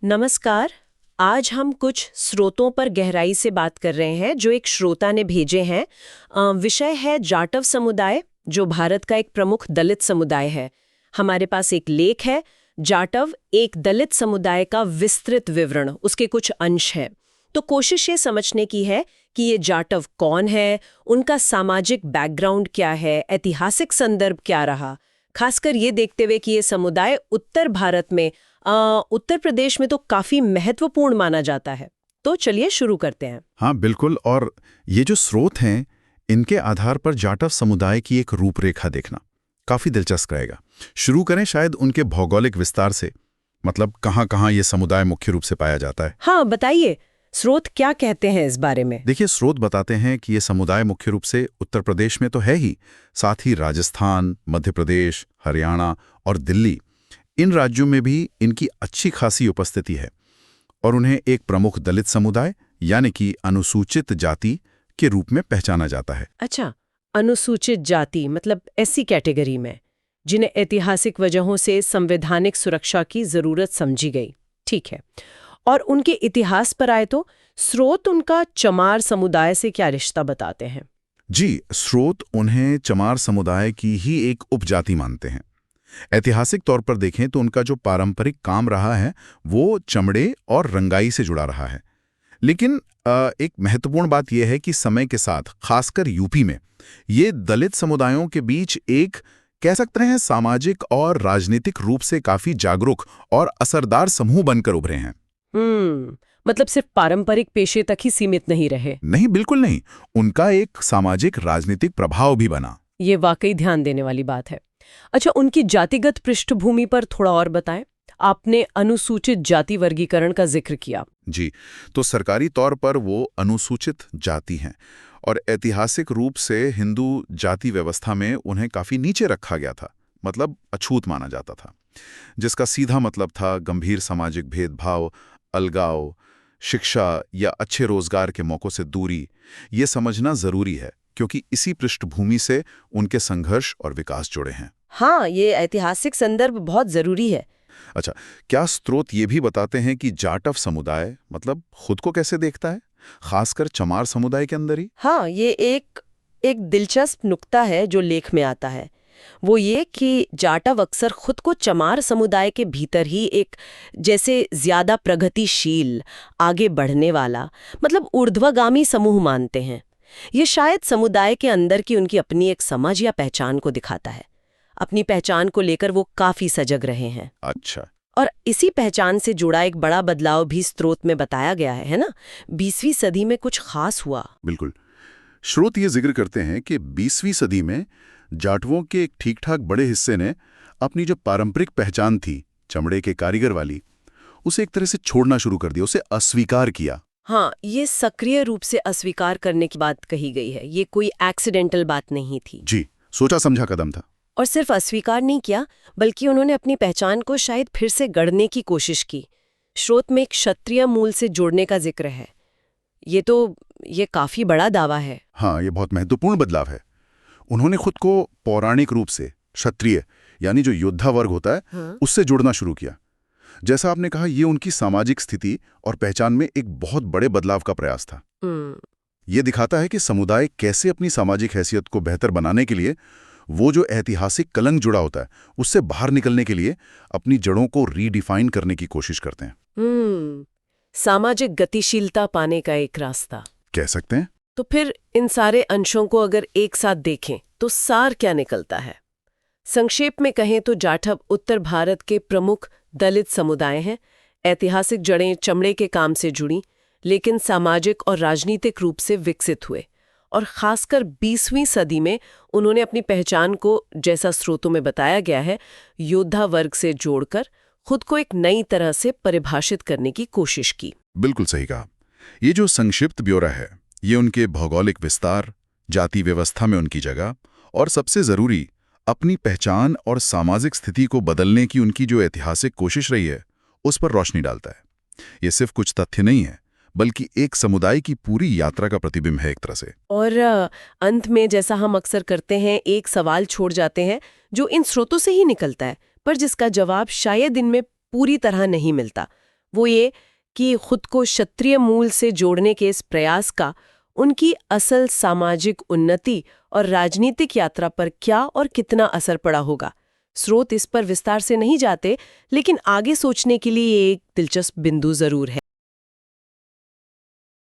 नमस्कार। आज हम कुछ स्रोतों पर गहराई से बात कर रहे हैं जो एक श्रोता ने भेजे हैं। विषय है जाटव समुदाय, जो भारत का एक प्रमुख दलित समुदाय है। हमारे पास एक लेख है, जाटव एक दलित समुदाय का विस्तृत विवरण, उसके कुछ अंश हैं। तो कोशिश ये समझने की है कि ये जाटव कौन है, उनका सामाजिक बैकग्राउंड क्या है, ऐतिहासिक संदर्भ क्या रहा, खासकर ये देखते हुए कि ये समुदाय उत्तर भारत में उत्तर प्रदेश में तो काफी महत्वपूर्ण माना जाता है। तो चलिए शुरू करते हैं। हाँ बिल्कुल। और ये जो स्रोत हैं, इनके आधार पर जाटव समुदाय की एक रूपरेखा देखना काफी दिलचस्प रहेगा। शुरू करें शायद उनके भौगोलिक विस्तार से, मतलब कहाँ-कहाँ ये समुदाय मुख्य रूप से पाया जाता है। हाँ बताइए, स्रोत क्या कहते हैं इस बारे में? देखिए, स्रोत बताते हैं कि ये समुदाय मुख्य रूप से उत्तर प्रदेश में तो है ही, साथ ही राजस्थान, मध्य प्रदेश, हरियाणा और दिल्ली, इन राज्यों में भी इनकी अच्छी खासी उपस्थिति है। और उन्हें एक प्रमुख दलित समुदाय यानी कि अनुसूचित जाति के रूप में पहचाना जाता है। अच्छा, अनुसूचित जाति मतलब ऐसी कैटेगरी में जिन्हें ऐतिहासिक वजहों से संवैधानिक सुरक्षा की जरूरत समझी गई। ठीक है। और उनके इतिहास पर आए तो स्रोत उनका चमार समुदाय से क्या रिश्ता बताते हैं? जी, स्रोत उन्हें चमार समुदाय की ही एक उपजाति मानते हैं। ऐतिहासिक तौर पर देखें तो उनका जो पारंपरिक काम रहा है वो चमड़े और रंगाई से जुड़ा रहा है। लेकिन एक महत्वपूर्ण बात यह है कि समय के साथ, खासकर यूपी में, ये दलित समुदायों के बीच एक, कह सकते हैं, सामाजिक और राजनीतिक रूप से काफी जागरूक और असरदार समूह बनकर उभरे हैं। मतलब सिर्फ पारंपरिक पेशे तक ही सीमित नहीं रहे? नहीं, बिल्कुल नहीं। उनका एक सामाजिक राजनीतिक प्रभाव भी बना। ये वाकई ध्यान देने वाली बात है। अच्छा, उनकी जातिगत पृष्ठभूमि पर थोड़ा और बताएं। आपने अनुसूचित जाति वर्गीकरण का जिक्र किया। जी, तो सरकारी तौर पर वो अनुसूचित जाति हैं और ऐतिहासिक रूप से हिंदू जाति व्यवस्था में उन्हें काफी नीचे रखा गया था, मतलब अछूत माना जाता था, जिसका सीधा मतलब था गंभीर सामाजिक भेदभाव, अलगाव, शिक्षा या अच्छे रोजगार के मौकों से दूरी। ये समझना जरूरी है क्योंकि इसी पृष्ठभूमि से उनके संघर्ष और विकास जुड़े हैं। हाँ, ये ऐतिहासिक संदर्भ बहुत जरूरी है। अच्छा, क्या स्रोत ये भी बताते हैं कि जाटव समुदाय मतलब खुद को कैसे देखता है, खासकर चमार समुदाय के अंदर ही? हाँ, ये एक दिलचस्प नुक्ता है जो लेख में आता है। वो ये कि जाटव अक्सर खुद को चमार समुदाय के भीतर ही एक, जैसे ज्यादा प्रगतिशील, आगे बढ़ने वाला, मतलब ऊर्ध्वगामी समूह मानते हैं। ये शायद समुदाय के अंदर की उनकी अपनी एक समझ या पहचान को दिखाता है। अपनी पहचान को लेकर वो काफी सजग रहे हैं। अच्छा। और इसी पहचान से जुड़ा एक बड़ा बदलाव भी स्रोत में बताया गया है ना? 20वीं सदी में कुछ खास हुआ। बिल्कुल। स्रोत ये जिक्र करते हैं कि 20वीं सदी में जाटवों के एक ठीक-ठाक बड़े हिस्से ने अपनी जो पारंपरिक पहचान थी, चमड़े के कारीगर वाली, उसे एक तरह से छोड़ना शुरू कर दिया, उसे अस्वीकार किया। हाँ, ये सक्रिय रूप से अस्वीकार करने की बात कही गई है। ये कोई एक्सीडेंटल बात नहीं थी। जी, सोचा समझा कदम था। और सिर्फ अस्वीकार नहीं किया, बल्कि उन्होंने अपनी पहचान को शायद फिर से गढ़ने की कोशिश की। स्रोत में एक क्षत्रिय मूल से जोड़ने का जिक्र है। ये काफी बड़ा दावा है। हाँ, ये बहुत महत्वपूर्ण बदलाव है। उन्होंने खुद को पौराणिक रूप से क्षत्रिय यानी जो योद्धा वर्ग होता है, हाँ? उससे जुड़ना शुरू किया। जैसा आपने कहा, ये उनकी सामाजिक स्थिति और पहचान में एक बहुत बड़े बदलाव का प्रयास था। ये दिखाता है कि समुदाय कैसे अपनी सामाजिक हैसियत को बेहतर बनाने के लिए, वो जो ऐतिहासिक कलंक जुड़ा होता है, उससे बाहर निकलने के लिए अपनी जड़ों को रीडिफाइन करने की कोशिश करते हैं। सामाजिक गतिशीलता पाने का एक रास्ता कह सकते हैं। तो फिर इन सारे अंशों को अगर एक साथ देखें तो सार क्या निकलता है? संक्षेप में कहें तो जाटव उत्तर भारत के प्रमुख दलित समुदाय हैं। ऐतिहासिक जड़ें चमड़े के काम से जुड़ी, लेकिन सामाजिक और राजनीतिक रूप से विकसित हुए। और खासकर 20वीं सदी में उन्होंने अपनी पहचान को, जैसा स्रोतों में बताया गया है, योद्धा वर्ग से जोड़कर खुद को एक नई तरह से परिभाषित करने की कोशिश की। बिल्कुल सही कहा। ये जो संक्षिप्त ब्यौरा है, ये उनके भौगोलिक विस्तार, जाति व्यवस्था में उनकी जगह और सबसे जरूरी अपनी पहचान और सामाजिक स्थिति को बदलने की उनकी जो ऐतिहासिक कोशिश रही है, उस पर रोशनी डालता है। ये सिर्फ कुछ तथ्य नहीं है, बल्कि एक समुदाय की पूरी यात्रा का प्रतिबिंब है एक तरह से। और अंत में, जैसा हम अक्सर करते हैं, एक सवाल छोड़ जाते हैं जो इन स्रोतों से ही निकलता है, पर जिसका जवाब शायद इनमें पूरी तरह नहीं मिलता। वो ये कि खुद को क्षत्रिय मूल से जोड़ने के इस प्रयास का उनकी असल सामाजिक उन्नति और राजनीतिक यात्रा पर क्या और कितना असर पड़ा होगा। स्रोत इस पर विस्तार से नहीं जाते, लेकिन आगे सोचने के लिए एक दिलचस्प बिंदु जरूर है।